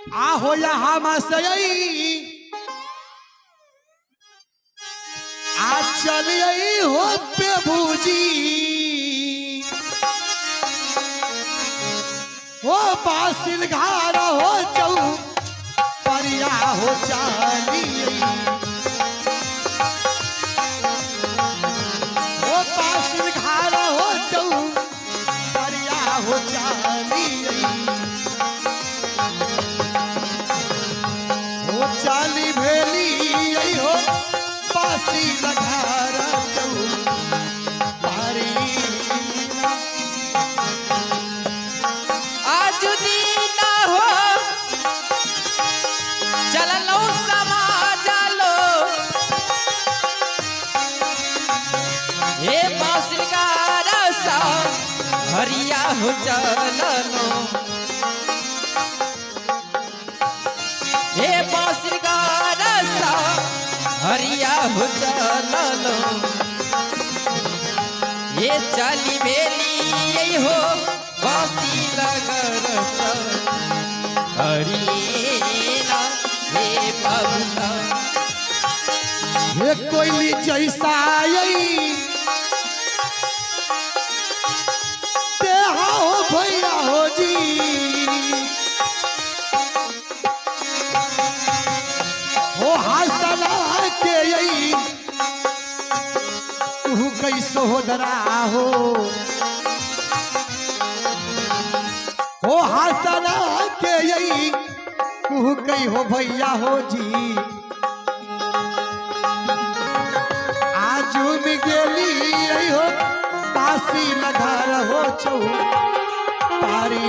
आहो यहाँ मसई आज चलिए हो प्रभुजी हो बासिल घार हो चौ परिया हो चलिए हो बासिल घार हो चौ परिया हो चलिए हो चाली भेली यही हो बासी लघारा चौ आज दीना हो चलो समाजलो हे बासिलगार सा हरिया हो चलो हे बासिलगार सा हरिया हो चलो ये चाली बेली यही हो बासी लगर हरीना हे बाबूसा हे कोयली जैसा यही देहा हो भैया हो जी हो हासना के यही तू कैसो होदरा हो हासना के यही तू कई हो भैया हो जी आजू में गेली यही हो बासी लघार हो चौ पारी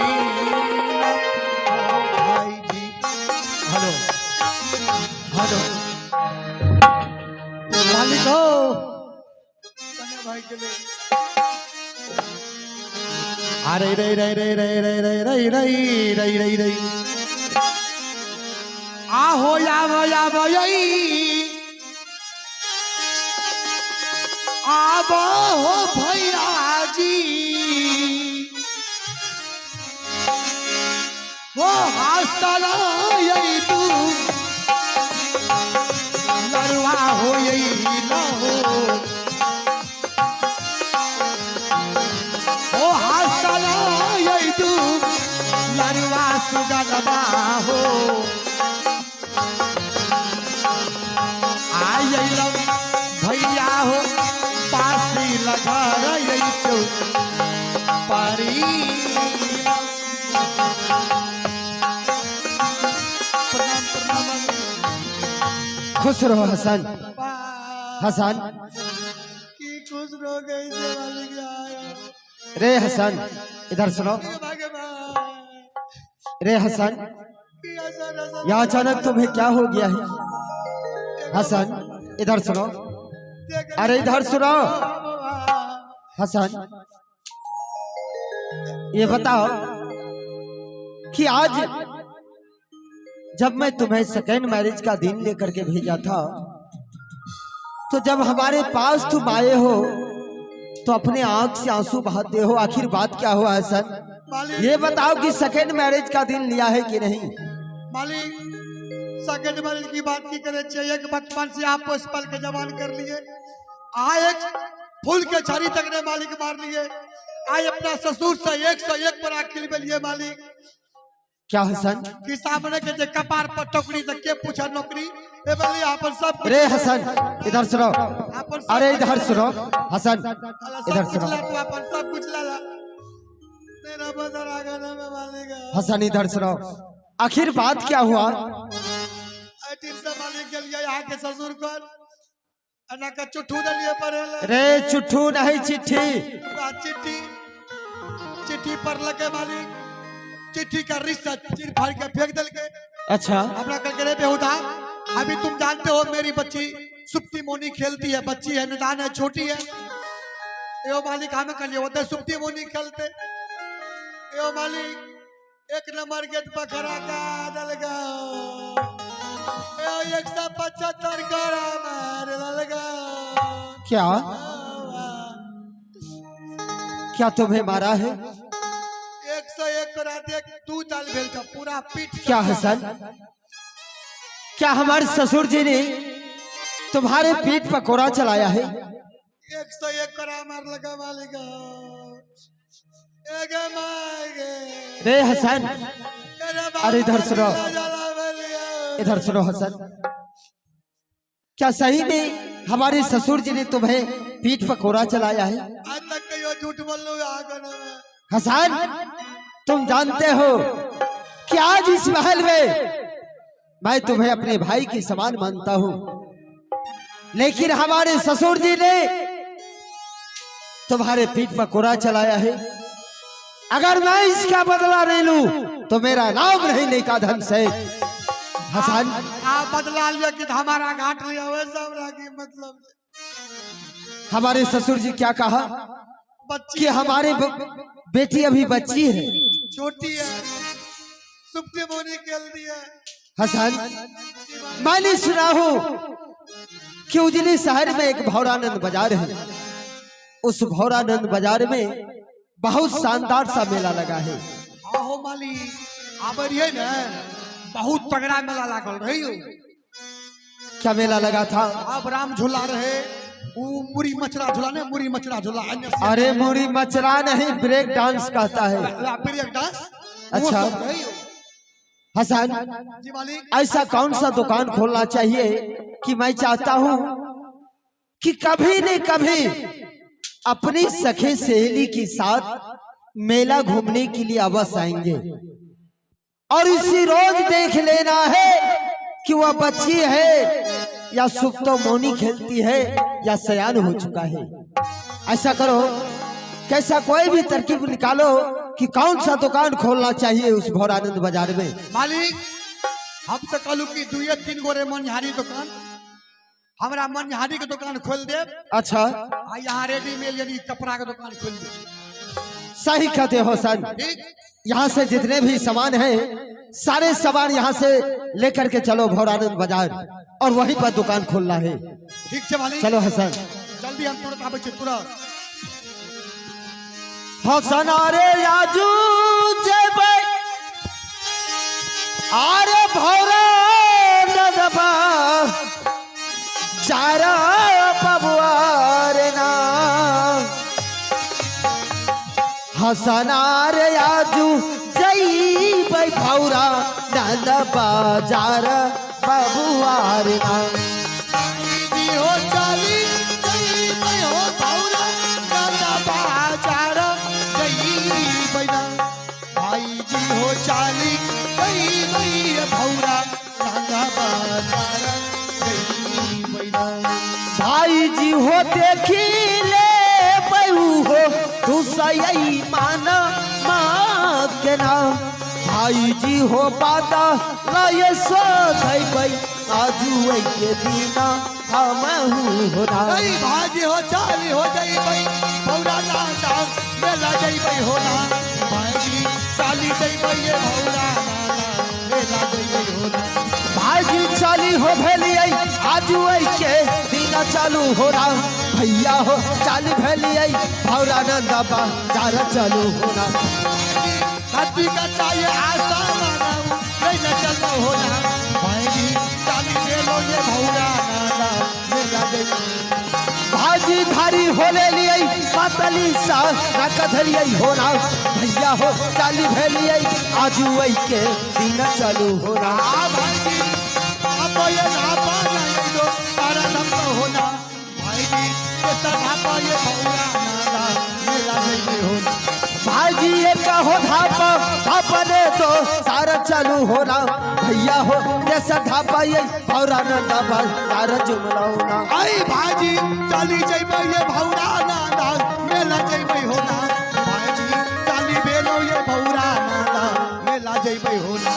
भाई जी हेलो हेलो मालिक हो भाई के लिए अरे रे रे रे रे रे रे रे रे रे रे रे आहो याव यही आब हो भैया जी वो हासना यही तू लड़वा हो यही न हो हासना यही तू लड़वा सुगलबा हो भैया हो पासी लगा यही चौ पारी खुश रहो हसन हसन की खुश रहो गई रे हसन इधर सुनो रे हसन यह अचानक तुम्हें क्या हो गया है हसन इधर सुनो अरे इधर सुनो हसन ये बताओ कि आज जब मैं तुम्हें सेकेंड मैरिज का दिन लेकर के भेजा था तो जब हमारे पास तुम आए हो तो अपने आंख से आंसू बहाते हो आखिर बात क्या हुआ हसन ये बताओ कि सेकेंड मैरिज का दिन लिया है कि नहीं मालिक सेकेंड मैरिज की बात की करे चाहिए कि बचपन से आप पोस पल के जवान कर लिए आए एक फूल के छड़ी तक ने मालिक मार लिए आए अपना ससुर से 101 पर आखिर में लिए मालिक क्या हसन कि सामने के जे कपार पर टोकरी तक के पूछा नौकरी ए बोली अपन सब रे हसन इधर सुनो अरे इधर सुनो हसन इधर सुनो तू अपन सब कुछ ला मेरा बदर आगा ना में मालिक हसन इधर सुनो आखिर बात क्या हुआ मालिक के लिए यहाँ के ससुर को अन्ना का चुट्ठू दलिए पर रे चुट्ठू नहीं चिट्ठी चिट्ठी चिट्ठी पर लगे मालिक चिट्ठी का रिश्ता चिर फाड़ के फेंक दल के अच्छा अपना कल करे बेहुदा अभी तुम जानते हो मेरी बच्ची सुप्ती मोनी खेलती है बच्ची है निदान है छोटी है यो मालिक हमें कर लिए होते सुप्ती मोनी खेलते यो मालिक एक नंबर गेट पर खड़ा का दलगा 175 करा मार दलगा क्या क्या तुम्हें मारा है 101 करा दे तू चाल भेल का पूरा पूरा पीठ क्या हसन, क्या हमारे ससुर जी ने तुम्हारे पीठ पर कोड़ा चलाया है? 101 करा मार लगा मालिका। रे हसन, अरे इधर सुनो, इधर सुनो हसन, क्या सही में हमारे ससुर जी ने तुम्हें पीठ पर कोड़ा चलाया है? आज तक कहीं झूठ बोल लो हसन, तुम जानते हो कि आज इस महल में मैं तुम्हें अपने भाई की समान मानता हूं, लेकिन हमारे ससुर जी ने तुम्हारे पीठ पर कोड़ा चलाया है। अगर मैं इसका बदला नहीं लूं तो मेरा नाम रहने का धन से। हसन, आप बदला लिया कि हमारा घाट लिया वैसा मतलब हमारे ससुर जी क्या कहा कि हमारे बेटी अभी बच्ची है, छोटी है, सुप्ती मोनी खेल दिया। हसन, मैंने सुना हूं कि उजनी शहर में एक भौरानंद बाजार है। उस भौरानंद बाजार में बहुत शानदार सा मेला लगा है। आहो माली, आबरिये ना बहुत तगड़ा मेला लागल रही हो। क्या मेला लगा था? अब राम झूला रहे, वो मुरी मचरा झूला ने, मुरी मचरा झूला। अरे मुरी मचरा नहीं, ब्रेक डांस कहता है। Break dance? अच्छा हसन, जी मालिक, ऐसा कौन सा दुकान खोलना चाहिए कि मैं चाहता हूं कि कभी न कभी अपनी सखे सहेली के साथ मेला घूमने के लिए अवश्य आएंगे और इसी रोज देख लेना है कि वह बच्ची है या सुप्तो मोनी खेलती है या सयान हो चुका है। ऐसा करो, कैसा कोई भी तरकीब निकालो कि कौन सा दुकान खोलना चाहिए उस भौरानंद बाजार में। मालिक, हम तो कहलू की 2-3 गोरे मनहारी दुकान, हमारा मनहारी के दुकान खोल दे। अच्छा, यहाँ रेडीमेड यानी कपड़ा के दुकान खोल दे। सही कहते हो सर, यहाँ से जितने भी सामान है सारे सामान यहाँ से लेकर के चलो भौरानंद बाजार और वहीं पर दुकान खोलना है। ठीक है मालिक, चलो हसन, जल्दी हम तुरंत आवे तुरंत। हसन अरे राजू जेबे अरे भौरानंद बाजार बबुआ रे ना। हसन अरे राजू जई भाई भौरानंद बाजार बबुआ रे ना। हो चाली जई भाई हो भौरानंद बाजार जई बैना। भाई जी हो चाली जई भाई भौरानंद बाजार जई बैना। भाई जी हो देखी ले बहू हो तू सही माना माँ के नाम। भाई जी हो पाता लाये सो धई भाई आजू के दीना हम होना। भाजी हो चाली हो जाई भाई भौरानंद मेला जाई भाई होना। भाई चाली जाई भाई ये भौरानंद मेला जाई भाई होना। भाई चाली हो भेलिए आजू के दीना चालू हो रहा। भैया हो चाली भेलिए भौरानंद बाजार चालू होना। धरती का चाहिए आशा मानाऊ नहीं न चलना होना। भाई चाली मेलो ये भौरानंद मेला जाई। भाजी भारी होले लिए पातली सा रखधलिए होना। भैया हो चाली भेलिए आजू के दीना चालू होना। भाई अब ये ना पाना ये दो सारा नंबर होना। भाई ये सदा पा ये भौरानंद मेला जाई होना। भाजी ये कहो धापा धापने तो सारा चालू होना। भैया हो जैसा धापा ये भौरानंद बाजार जुमला होना। आई भाजी चाली जाई भाई ये भौरानंद मेला जाई भाई होना। भाजी चाली बेलो ये भौरानंद मेला जाई भाई होना।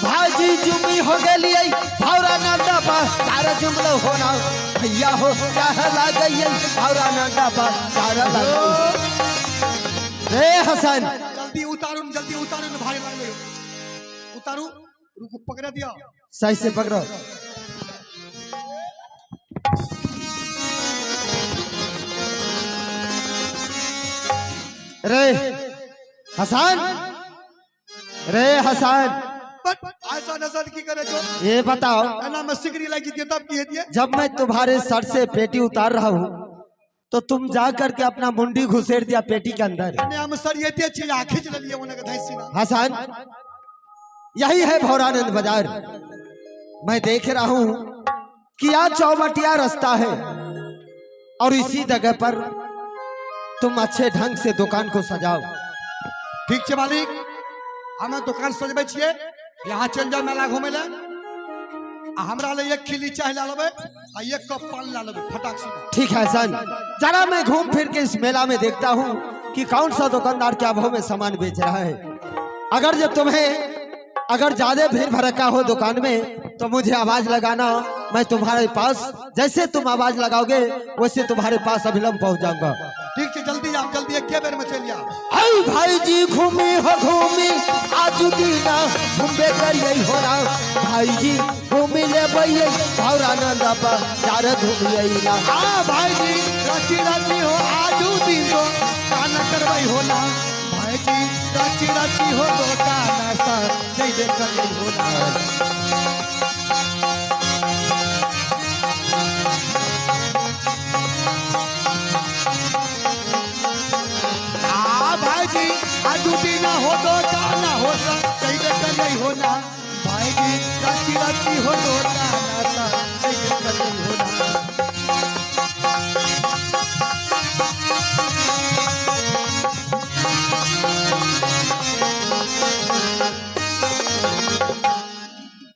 भाजी जुमी हो गई भौरानंद बाजार जुमला होना। भैया हो क्या गई भौरानंद बाजार रे हसन, जल्दी उतारू भारी लग गई। उतारू, रुको पकड़ दिया। सही से पकड़ो। रे हसन, रे हसन, बट ऐसा नजर की करे जो ये बताओ, ना मैं सिगरी लगी थी तब की दिए जब मैं तुम्हारे सर से पेटी उतार रहा हूँ तो तुम जा करके अपना मुंडी घुसेड़ दिया पेटी के अंदर। ने हम सर ये ते चीज खींच लिए उन्हें के धैसी ना। हसन, यही है भौरानंद बाजार। मैं देख रहा हूँ कि यहाँ चौबटिया रास्ता है और इसी जगह पर तुम अच्छे ढंग से दुकान को सजाओ। ठीक है मालिक, हम दुकान सजबे छिए, यहाँ चल जाओ मेला घूमे ले। हमरा ले एक खिली चाय ला लेबे आ एक कप पानी ला लेबे फटाक से। ठीक है हसन, जरा मैं घूम फिर के इस मेला में देखता हूँ कि कौन सा दुकानदार क्या भाव में सामान बेच रहा है। अगर ज्यादा भीड़ भड़का हो दुकान में तो मुझे आवाज लगाना, मैं तुम्हारे पास जैसे तुम आवाज लगाओगे वैसे तुम्हारे पास अभिलंब पहुंच जाऊंगा। ठीक है, जल्दी आप जल्दी एक बेर में चलिए। हाय भाई जी घूमी हो घूमी आज दीना घूमे कर यही हो रहा। भाई जी घूमी ले भैया भौरानंद बाजार घूमी ना। हाँ भाई जी राची राची हो आजू दिन तो काना करवाई हो ना। भाई जी राची राची हो तो काना सा जय देख कर हो ना। भाई जी आजू दिन हो तो